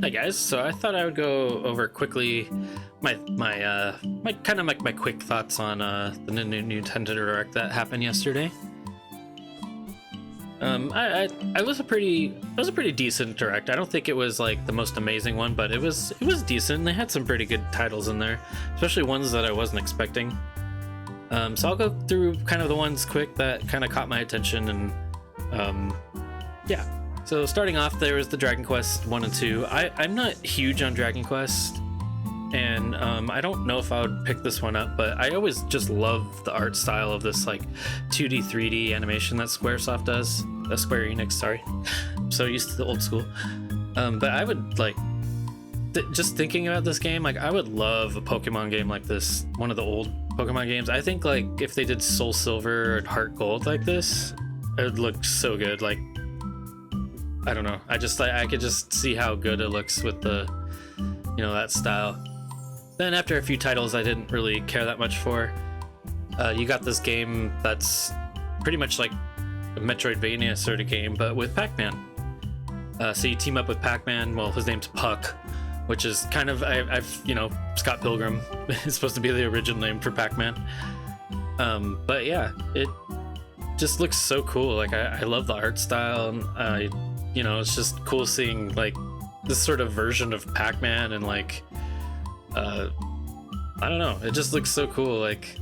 Hi guys, so I thought I would go over quickly my kind of like my quick thoughts on the new Nintendo Direct that happened yesterday. It was a pretty decent Direct. I don't think it was like the most amazing one, but it was decent. They had some pretty good titles in there, especially ones that I wasn't expecting. So I'll go through kind of the ones quick that kind of caught my attention, and yeah. So starting off, there was the Dragon Quest 1 and 2. I'm not huge on Dragon Quest, and I don't know if I would pick this one up, but I always just love the art style of this like 2D, 3D animation that Squaresoft does. Square Enix, sorry. I'm so used to the old school. But I would like, just thinking about this game, like I would love a Pokemon game like this, one of the old Pokemon games. I think like if they did Soul Silver and Heart Gold like this, it would look so good. Like, I don't know. I could just see how good it looks with the, that style. Then after a few titles I didn't really care that much for, you got this game that's pretty much like a Metroidvania sort of game, but with Pac-Man. So you team up with Pac-Man. Well, his name's Puck, which is kind of Scott Pilgrim is supposed to be the original name for Pac-Man. But yeah, it just looks so cool. Like I love the art style, and it's just cool seeing like this sort of version of Pac-Man, and like I don't know, it just looks so cool. Like,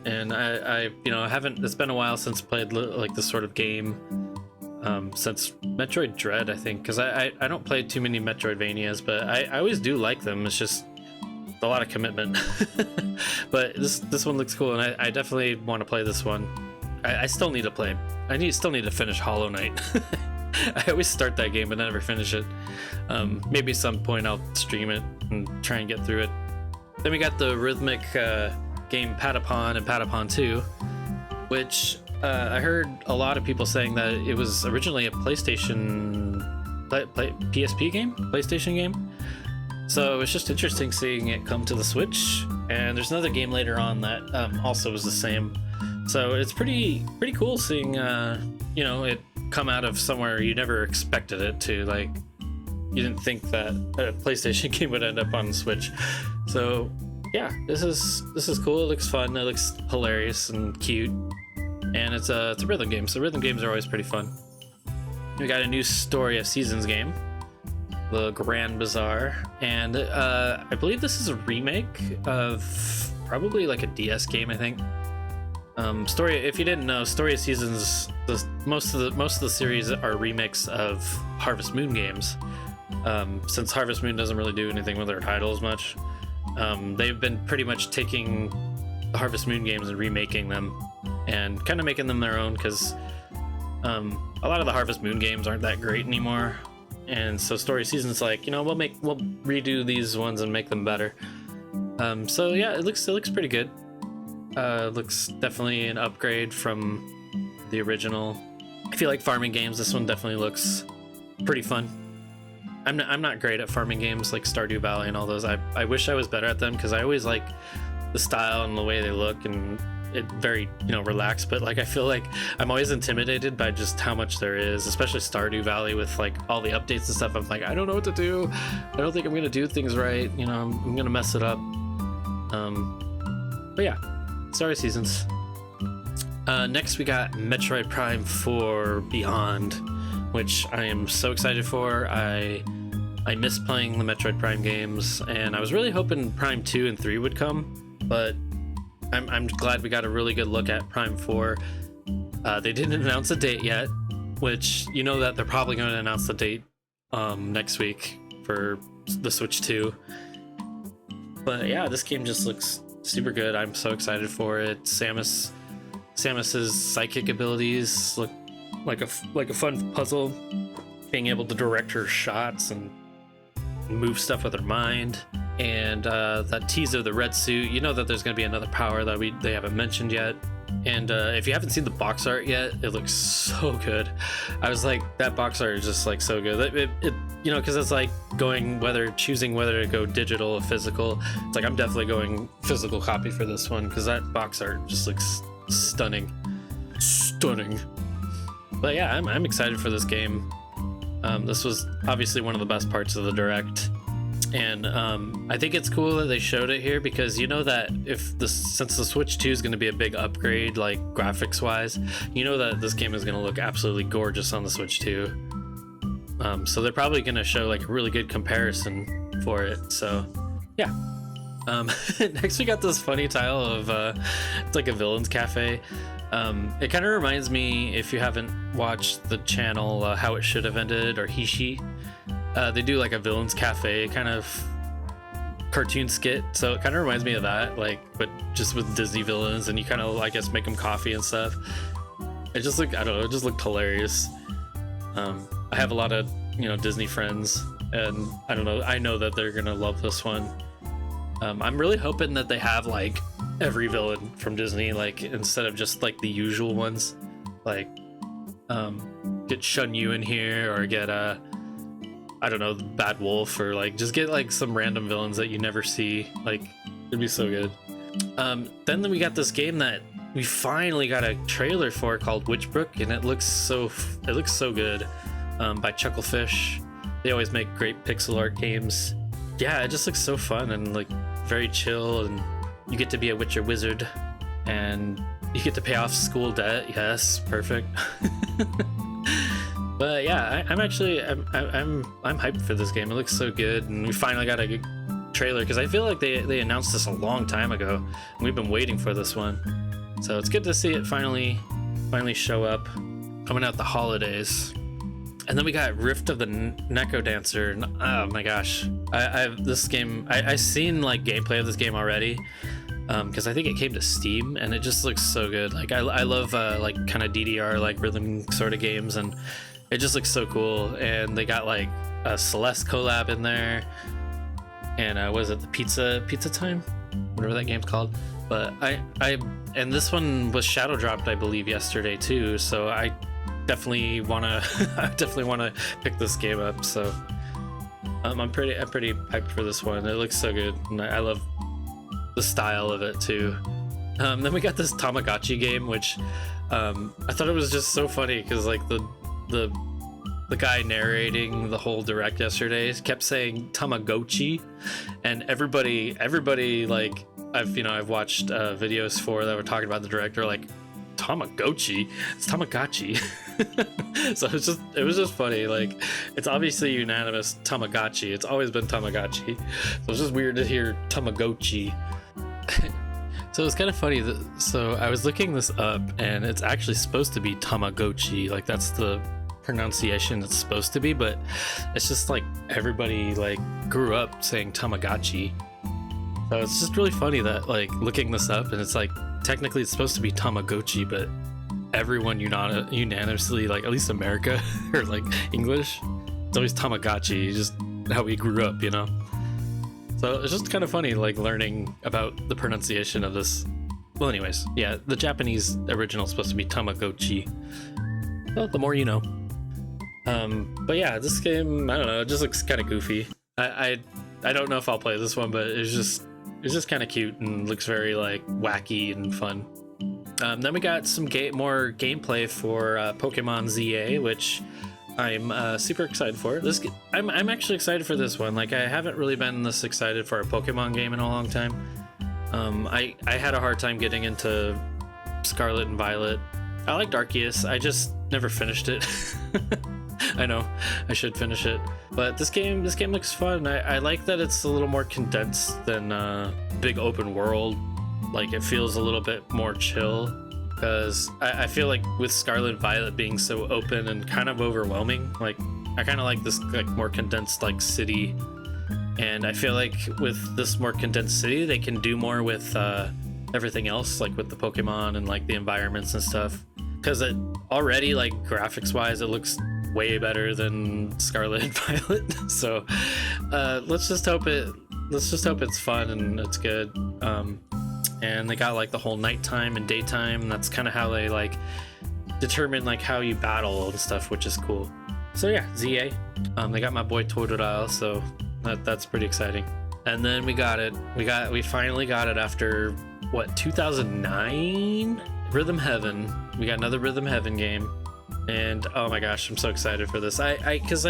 and I haven't, it's been a while since I played like this sort of game, since Metroid Dread, I think, because I don't play too many Metroidvanias, but I always do like them. It's just a lot of commitment. But this one looks cool, and I definitely want to play this one. I still need to play. Still need to finish Hollow Knight. I always start that game but never finish it. Maybe some point I'll stream it and try and get through it. Then we got the rhythmic game Patapon and Patapon 2, which I heard a lot of people saying that it was originally a PlayStation game. So it's just interesting seeing it come to the Switch. And there's another game later on that also was the same. So it's pretty cool seeing it come out of somewhere you never expected it to. Like, you didn't think that a PlayStation game would end up on the Switch. So yeah, this is cool. It looks fun. It looks hilarious and cute, and it's a rhythm game. So rhythm games are always pretty fun. We got a new Story of Seasons game, the Grand Bazaar, and I believe this is a remake of probably like a DS game, I think. If you didn't know, Story of Seasons, most of the series are remakes of Harvest Moon games. Since Harvest Moon doesn't really do anything with their titles much, they've been pretty much taking the Harvest Moon games and remaking them and kind of making them their own, because a lot of the Harvest Moon games aren't that great anymore. And so Story of Seasons like, we'll redo these ones and make them better. So yeah, it looks pretty good. Looks definitely an upgrade from the original. If you like farming games, this one definitely looks pretty fun. I'm not great at farming games like Stardew Valley and all those. I wish I was better at them, because I always like the style and the way they look, and it very relaxed. But like I feel like I'm always intimidated by just how much there is, especially Stardew Valley with like all the updates and stuff. I'm like, I don't know what to do. I don't think I'm gonna do things right. I'm gonna mess it up. But yeah. Story Seasons. Next we got Metroid Prime 4 Beyond, which I am so excited for. I miss playing the Metroid Prime games, and I was really hoping Prime 2 and 3 would come, but I'm glad we got a really good look at Prime 4. They didn't announce a date yet, which that they're probably going to announce the date next week for the Switch 2. But yeah, this game just looks super good. I'm so excited for it. Samus's psychic abilities look like a fun puzzle. Being able to direct her shots and move stuff with her mind, and that tease of the red suit. That there's going to be another power that they haven't mentioned yet. And if you haven't seen the box art yet, it looks so good. I was like, that box art is just like so good. It because it's like choosing whether to go digital or physical. It's like I'm definitely going physical copy for this one, because that box art just looks stunning. But yeah, I'm excited for this game. This was obviously one of the best parts of the direct, and I think it's cool that they showed it here, because you know that since the Switch 2 is going to be a big upgrade, like graphics wise, you know that this game is going to look absolutely gorgeous on the Switch 2. So they're probably going to show like a really good comparison for it. So yeah. Next we got this funny tile of it's like a villains cafe. It kind of reminds me, if you haven't watched the channel How It Should Have Ended or Hishi, they do like a villains cafe kind of cartoon skit, so it kind of reminds me of that, like, but just with Disney villains, and you kind of, I guess, make them coffee and stuff. It just looked, I don't know, it just looked hilarious. I have a lot of, you know, Disney friends, and I don't know, I know that they're gonna love this one. I'm really hoping that they have like every villain from Disney, like instead of just like the usual ones, like get Shun Yu in here, or get I don't know, Bad Wolf, or like just get like some random villains that you never see. Like, it'd be so good. Then we got this game that we finally got a trailer for called Witchbrook, and it looks so good. By JoeGoldfish. They always make great pixel art games. Yeah, it just looks so fun and like very chill, and you get to be a witcher wizard, and you get to pay off school debt. Yes, perfect. But yeah, I'm hyped for this game. It looks so good, and we finally got a good trailer, because I feel like they announced this a long time ago, and we've been waiting for this one. So it's good to see it finally show up, coming out the holidays. And then we got Rift of the Neko Dancer. Oh my gosh, this game, I've seen like gameplay of this game already, because I think it came to Steam, and it just looks so good. Like I love like kind of DDR like rhythm sort of games, and it just looks so cool. And they got like a Celeste collab in there, and was it the Pizza Time, whatever that game's called. But and this one was shadow dropped, I believe, yesterday too. So I definitely wanna pick this game up. So I'm pretty hyped for this one. It looks so good, and I love the style of it too. Then we got this Tamagotchi game, which I thought it was just so funny, because like the guy narrating the whole direct yesterday kept saying Tamagotchi, and everybody like I've watched videos for that were talking about the director, like, Tamagotchi, it's Tamagotchi. So it was just funny. Like, it's obviously unanimous Tamagotchi. It's always been Tamagotchi. So it's just weird to hear Tamagotchi. So it's kind of funny so I was looking this up, and it's actually supposed to be Tamagotchi. Like, that's the pronunciation it's supposed to be, but it's just like everybody like grew up saying Tamagotchi. So it's just really funny that, like, looking this up, and it's like technically it's supposed to be Tamagotchi, but everyone unanimously, like, at least America or like English, it's always Tamagotchi, just how we grew up, you know. So it's just kind of funny, like, learning about the pronunciation of this. Well, anyways, yeah, the Japanese original is supposed to be Tamagotchi. Well, the more you know. But yeah, this game, I don't know, it just looks kind of goofy. I don't know if I'll play this one, but it's just kind of cute and looks very like wacky and fun. Then we got some more gameplay for Pokemon ZA, which I'm super excited for. I'm actually excited for this one. Like, I haven't really been this excited for a Pokemon game in a long time. I had a hard time getting into Scarlet and Violet. I liked Arceus, I just never finished it. I know, I should finish it. But this game looks fun. I like that it's a little more condensed than big open world. Like, it feels a little bit more chill, because I feel like with Scarlet and Violet being so open and kind of overwhelming, like, I kind of like this like more condensed like city. And I feel like with this more condensed city, they can do more with everything else, like with the Pokemon and like the environments and stuff. Because it already, like, graphics wise, it looks way better than Scarlet and Violet. So let's just hope it's fun and it's good. And they got like the whole nighttime and daytime, and that's kind of how they like determine like how you battle and stuff, which is cool. So yeah, ZA. They got my boy Totodile, so that's pretty exciting. And then we got it. We finally got it after what, 2009? Rhythm Heaven. We got another Rhythm Heaven game. And oh my gosh, I'm so excited for this. These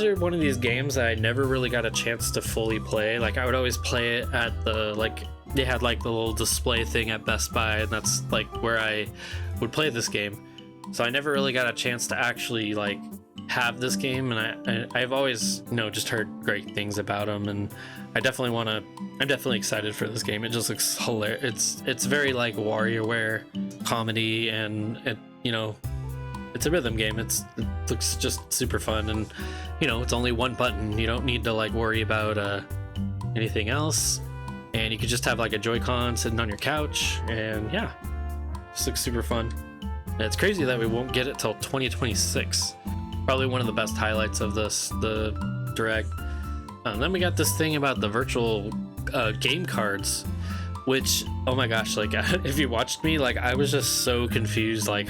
are one of these games that I never really got a chance to fully play. Like I would always play it at the, like, they had like the little display thing at Best Buy, and that's like where I would play this game. So I never really got a chance to actually like have this game, and I've always, you know, just heard great things about them, and I'm definitely excited for this game. It just looks hilarious. It's very like WarioWare comedy, and it, you know, it's a rhythm game. It looks just super fun, and you know, it's only one button. You don't need to like worry about anything else, and you could just have like a Joy-Con sitting on your couch, and yeah, just looks super fun. And it's crazy that we won't get it till 2026. Probably one of the best highlights of the direct. Then we got this thing about the virtual game cards, which, oh my gosh, like if you watched me, like I was just so confused like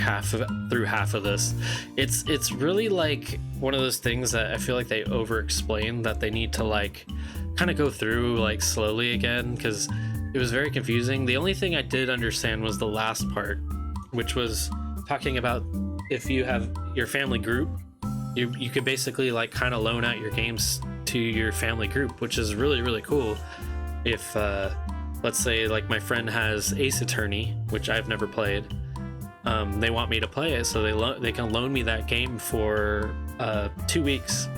through half of this. It's really like one of those things that I feel like they over explain, that they need to like kind of go through like slowly again, because it was very confusing. The only thing I did understand was the last part, which was talking about if you have your family group, you could basically like kind of loan out your games to your family group, which is really, really cool. If let's say like my friend has Ace Attorney, which I've never played, they want me to play it, so they can loan me that game for 2 weeks,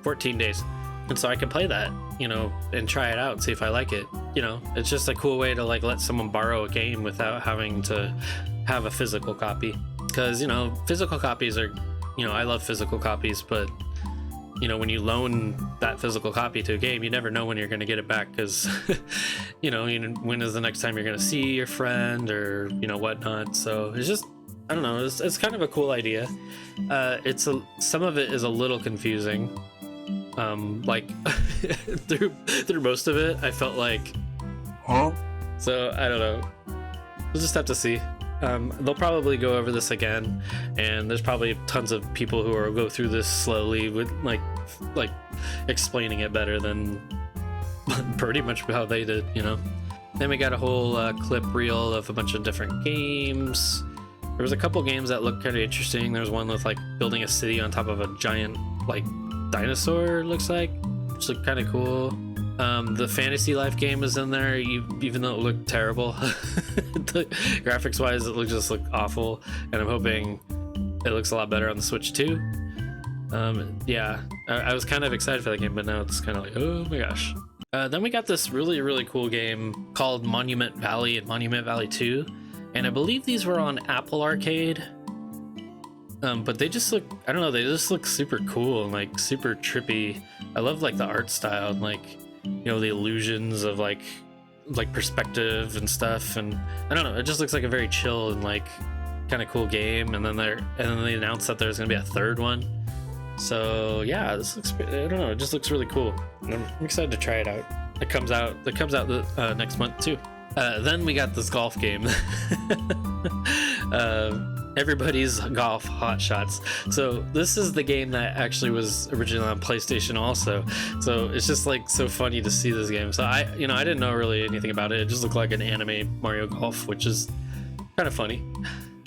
14 days, and so I can play that, you know, and try it out and see if I like it. You know, it's just a cool way to like let someone borrow a game without having to have a physical copy, because, you know, physical copies are, you know, I love physical copies, but you know, when you loan that physical copy to a game, you never know when you're going to get it back, because you know, when is the next time you're going to see your friend, or you know, whatnot. So it's just, I don't know, it's kind of a cool idea. Some of it is a little confusing, like through most of it I felt like, huh? So I don't know, we'll just have to see. They'll probably go over this again, and there's probably tons of people who will go through this slowly with like explaining it better than pretty much how they did, you know. Then we got a whole clip reel of a bunch of different games. There was a couple games that looked kind of interesting. There was one with like building a city on top of a giant like dinosaur, looks like, which looked kind of cool. The Fantasy Life game is in there, even though it looked terrible. Graphics wise, it just looked awful, and I'm hoping it looks a lot better on the Switch too. Yeah, I was kind of excited for that game, but now it's kind of like, oh my gosh. Then we got this really, really cool game called Monument Valley and Monument Valley 2, and I believe these were on Apple Arcade. But they just look, I don't know, they just look super cool and like super trippy. I love like the art style and like, you know, the illusions of like perspective and stuff, and I don't know, it just looks like a very chill and like kind of cool game. And then they announced that there's gonna be a third one. So yeah, this looks, I don't know, it just looks really cool, and I'm excited to try it out. It comes out next month too. Then we got this golf game. Everybody's Golf Hot Shots. So this is the game that actually was originally on PlayStation also. So it's just like so funny to see this game. So I didn't know really anything about it. It just looked like an anime Mario Golf, which is kind of funny.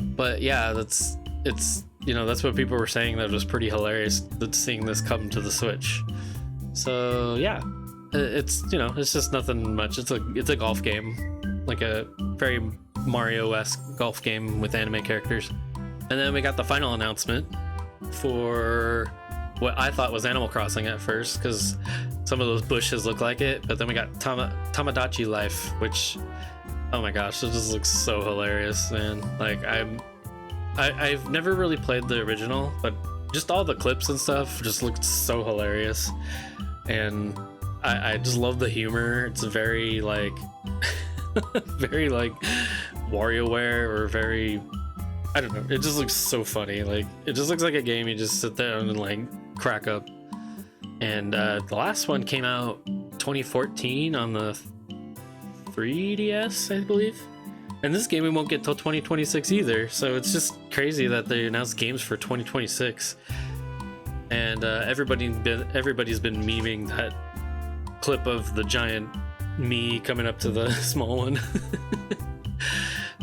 But yeah, that's what people were saying, that it was pretty hilarious that seeing this come to the Switch. So yeah, it's just nothing much. It's a golf game, like a very Mario-esque golf game with anime characters. And then we got the final announcement for what I thought was Animal Crossing at first, because some of those bushes look like it, but then we got Tamagotchi Life, which, oh my gosh, it just looks so hilarious, man. Like I've never really played the original, but just all the clips and stuff just looked so hilarious, and I just love the humor. It's very like very like WarioWare, or very, I don't know, it just looks so funny. Like it just looks like a game you just sit there and like crack up. And the last one came out 2014 on the 3DS, I believe. And this game we won't get till 2026 either, so it's just crazy that they announced games for 2026. And everybody's been memeing that clip of the giant me coming up to the small one.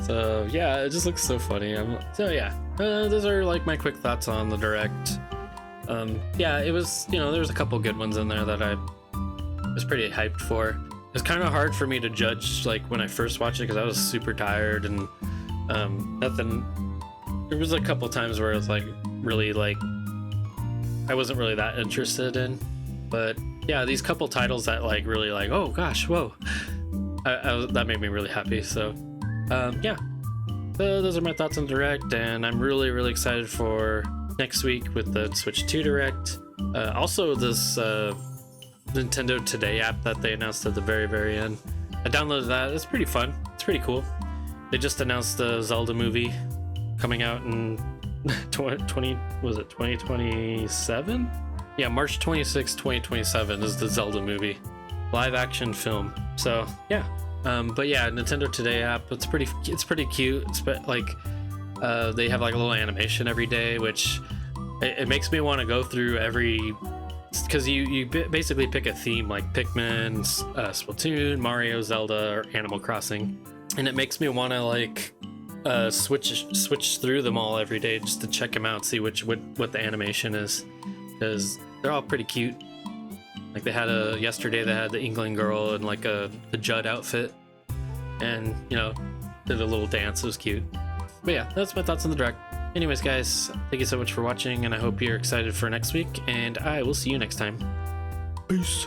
So yeah, it just looks so funny. So yeah, those are like my quick thoughts on the direct. Yeah, it was, there was a couple good ones in there that I was pretty hyped for. It's kind of hard for me to judge like when I first watched it because I was super tired and nothing. There was a couple times where it was like really like I wasn't really that interested in, but yeah, these couple titles that like really like, oh gosh, whoa, that made me really happy. So yeah, so those are my thoughts on Direct, and I'm really excited for next week with the Switch 2 Direct. Also this Nintendo Today app that they announced at the very end. I downloaded that. It's pretty fun. It's pretty cool. They just announced the Zelda movie coming out in 2027? Yeah, March 26, 2027 is the Zelda movie. Live action film. So yeah. But yeah, Nintendo Today app, it's pretty cute. It's like they have like a little animation every day, which it makes me want to go through every, because you basically pick a theme like Pikmin, Splatoon, Mario, Zelda, or Animal Crossing, and it makes me want to like switch through them all every day just to check them out, see what the animation is, because they're all pretty cute. Like yesterday they had the England girl in like the Judd outfit, and did a little dance. It was cute. But yeah, that's my thoughts on the Direct. Anyways, guys, thank you so much for watching, and I hope you're excited for next week, and I will see you next time. Peace.